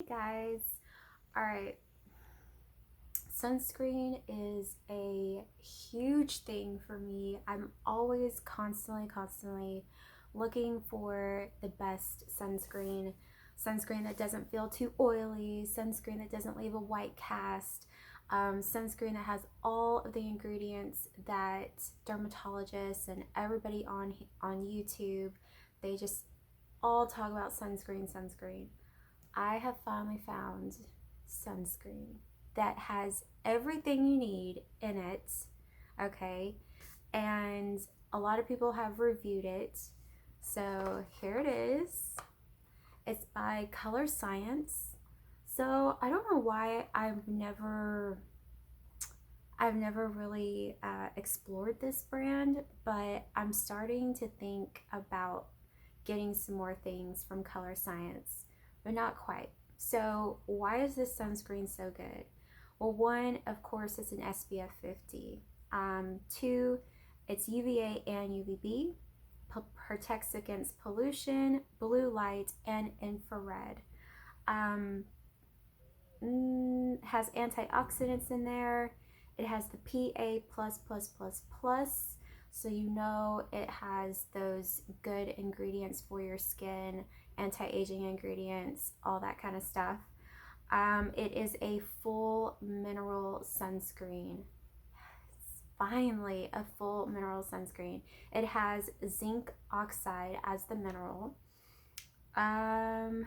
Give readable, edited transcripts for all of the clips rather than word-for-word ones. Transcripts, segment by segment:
Hey guys, all right, sunscreen is a huge thing for me. I'm always constantly looking for the best sunscreen that doesn't feel too oily, sunscreen that doesn't leave a white cast, sunscreen that has all of the ingredients that dermatologists and everybody on YouTube, they just all talk about sunscreen. I have finally found sunscreen that has everything you need in it, okay? And a lot of people have reviewed it. So here it is. It's by ColoreScience. So I don't know why I've never really explored this brand, but I'm starting to think about getting some more things from ColoreScience, but not quite. So why is this sunscreen so good? Well, one, of course, it's an SPF 50. Two, it's UVA and UVB, protects against pollution, blue light, and infrared. Um, has antioxidants in there. It has the PA plus plus plus plus, so you know it has those good ingredients for your skin, anti-aging ingredients, all that kind of stuff. It is a full mineral sunscreen. Finally, a full mineral sunscreen. It has zinc oxide as the mineral. Um,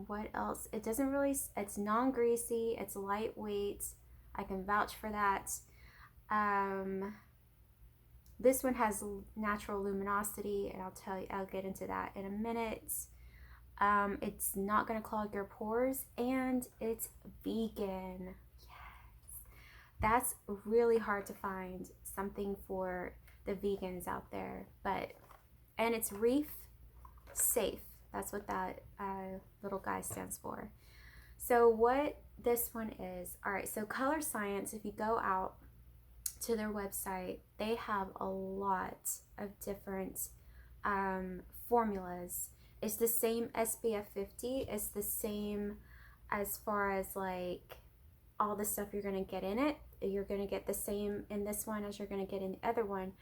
what else? It doesn't really, it's non-greasy, it's lightweight. I can vouch for that. Um, this one has natural luminosity, and I'll get into that in a minute. It's not going to clog your pores, and it's vegan. Yes, that's really hard to find something for the vegans out there, and it's reef safe. That's what that little guy stands for. So what this one is, all right, so ColoreScience, if you go out to their website, they have a lot of different formulas. It's the same SPF 50. It's the same as far as like all the stuff you're going to get in it. You're going to get the same in this one as you're going to get in the other one.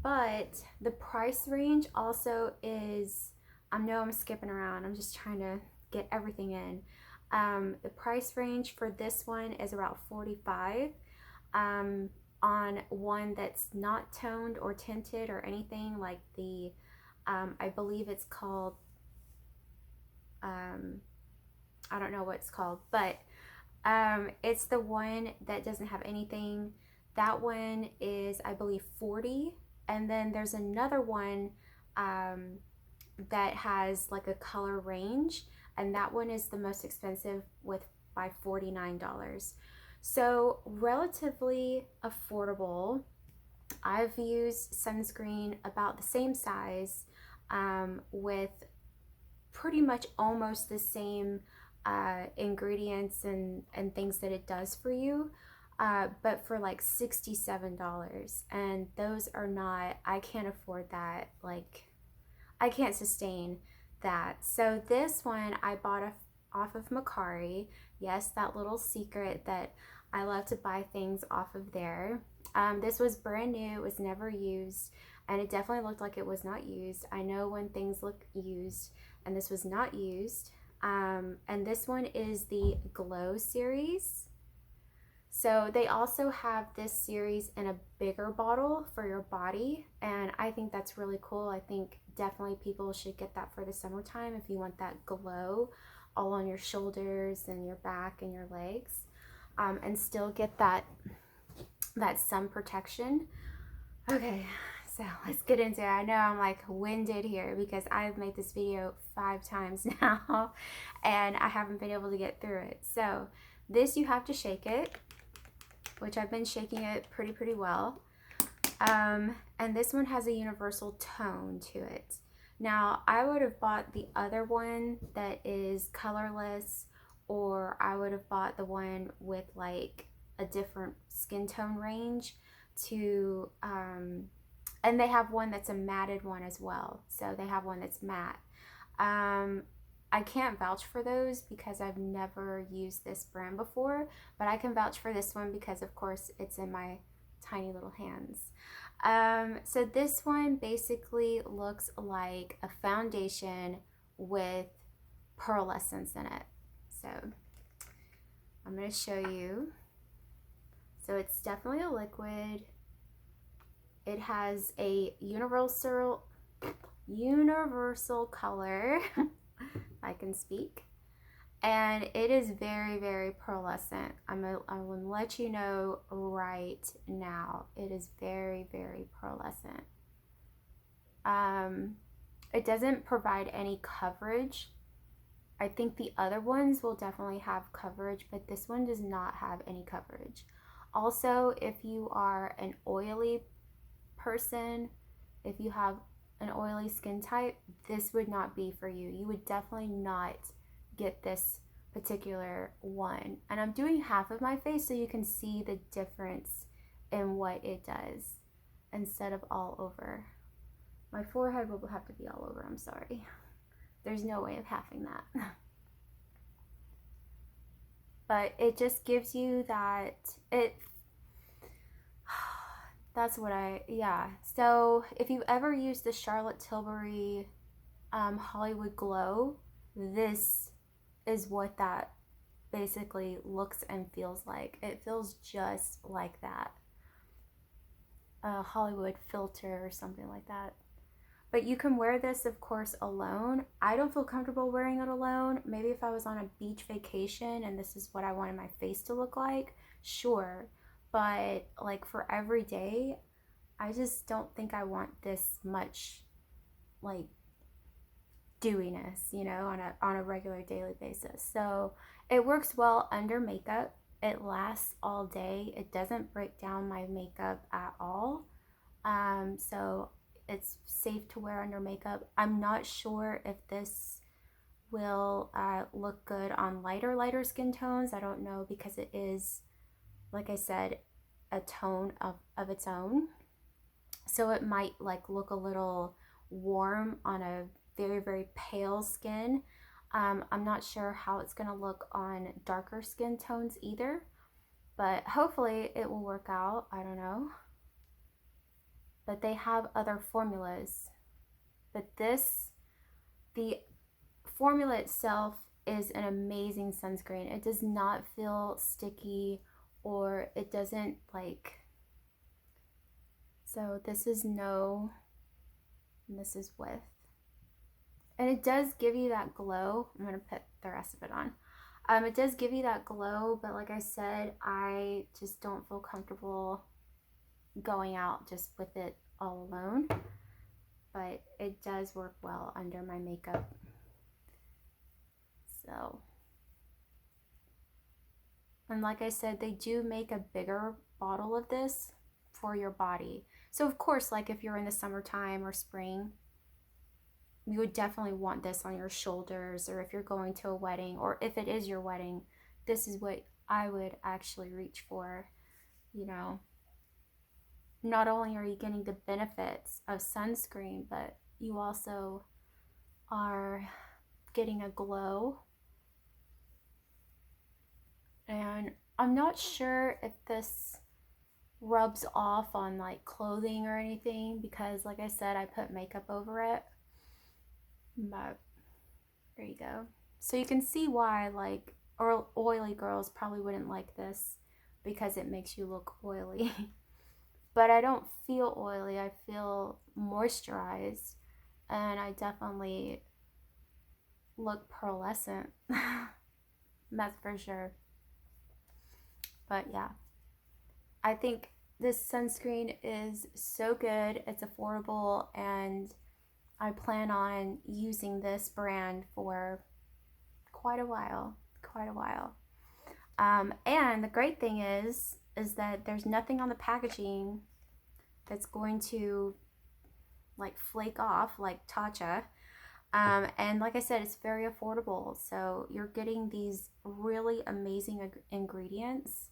But the price range also is, I know I'm skipping around. I'm just trying to get everything in. The price range for this one is about 45. On one that's not toned or tinted or anything, like the I believe it's called, I don't know what it's called, but it's the one that doesn't have anything. That one is, I believe, 40. And then there's another one that has like a color range, and that one is the most expensive with by $49. So relatively affordable. I've used sunscreen about the same size, with pretty much almost the same ingredients and things that it does for you, but for like $67. And those are not, I can't afford that. Like, I can't sustain that. So this one I bought off of Macari. Yes, that little secret that I love to buy things off of there. This was brand new, it was never used, and it definitely looked like it was not used. I know when things look used, and this was not used. And this one is the Glow series. So they also have this series in a bigger bottle for your body, and I think that's really cool. I think definitely people should get that for the summertime if you want that glow all on your shoulders and your back and your legs, and still get that sun protection. Okay, so let's get into it. I know I'm like winded here because I've made this video 5 times now and I haven't been able to get through it. So this, you have to shake it, which I've been shaking it pretty well. And this one has a universal tone to it. Now, I would have bought the other one that is colorless, or I would have bought the one with like a different skin tone range to, and they have one that's a matted one as well. So they have one that's matte. I can't vouch for those because I've never used this brand before, but I can vouch for this one because, of course, it's in my tiny little hands. So this one basically looks like a foundation with pearlescence in it. So I'm going to show you. So it's definitely a liquid. It has a universal color. I can speak. And it is very, very pearlescent. I'm going to let you know right now. It is very, very pearlescent. It doesn't provide any coverage. I think the other ones will definitely have coverage, but this one does not have any coverage. Also, if you are an oily person, if you have an oily skin type, this would not be for you. You would definitely not get this particular one. And I'm doing half of my face so you can see the difference in what it does instead of all over. My forehead will have to be all over, I'm sorry. There's no way of halving that. But it just gives you that, that's what yeah. So if you've ever used the Charlotte Tilbury Hollywood Glow, this is what that basically looks and feels like. It feels just like that. A Hollywood filter or something like that. But you can wear this, of course, alone. I don't feel comfortable wearing it alone. Maybe if I was on a beach vacation and this is what I wanted my face to look like, sure. But like for every day, I just don't think I want this much like dewiness, you know, on a regular daily basis. So it works well under makeup. It lasts all day. It doesn't break down my makeup at all. So it's safe to wear under makeup. I'm not sure if this will look good on lighter skin tones. I don't know because it is, like I said, a tone of its own. So it might like look a little warm on a very, very pale skin. I'm not sure how it's going to look on darker skin tones either, but hopefully it will work out. I don't know. But they have other formulas. But the formula itself is an amazing sunscreen. It does not feel sticky or it doesn't like, so this is no, and this is with. And it does give you that glow. I'm going to put the rest of it on. It does give you that glow, but like I said, I just don't feel comfortable going out just with it all alone. But it does work well under my makeup. So, and like I said, they do make a bigger bottle of this for your body. So of course, like if you're in the summertime or spring, you would definitely want this on your shoulders, or if you're going to a wedding, or if it is your wedding, this is what I would actually reach for. You know, not only are you getting the benefits of sunscreen, but you also are getting a glow. And I'm not sure if this rubs off on like clothing or anything because like I said, I put makeup over it. But there you go. So you can see why like oily girls probably wouldn't like this because it makes you look oily. But I don't feel oily. I feel moisturized and I definitely look pearlescent. That's for sure. But yeah, I think this sunscreen is so good. It's affordable and I plan on using this brand for quite a while. And the great thing is that there's nothing on the packaging that's going to like flake off like Tatcha. And like I said, it's very affordable. So you're getting these really amazing ingredients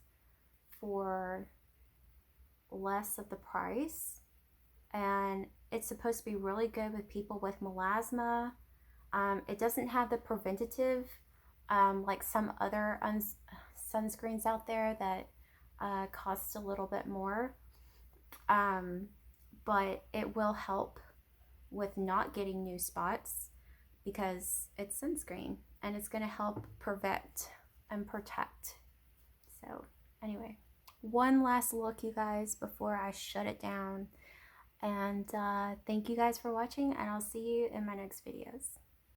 for less of the price. And it's supposed to be really good with people with melasma. It doesn't have the preventative like some other sunscreens out there that cost a little bit more, um, but it will help with not getting new spots because it's sunscreen and it's going to help prevent and protect. So, anyway, one last look, you guys, before I shut it down. And thank you guys for watching, and I'll see you in my next videos.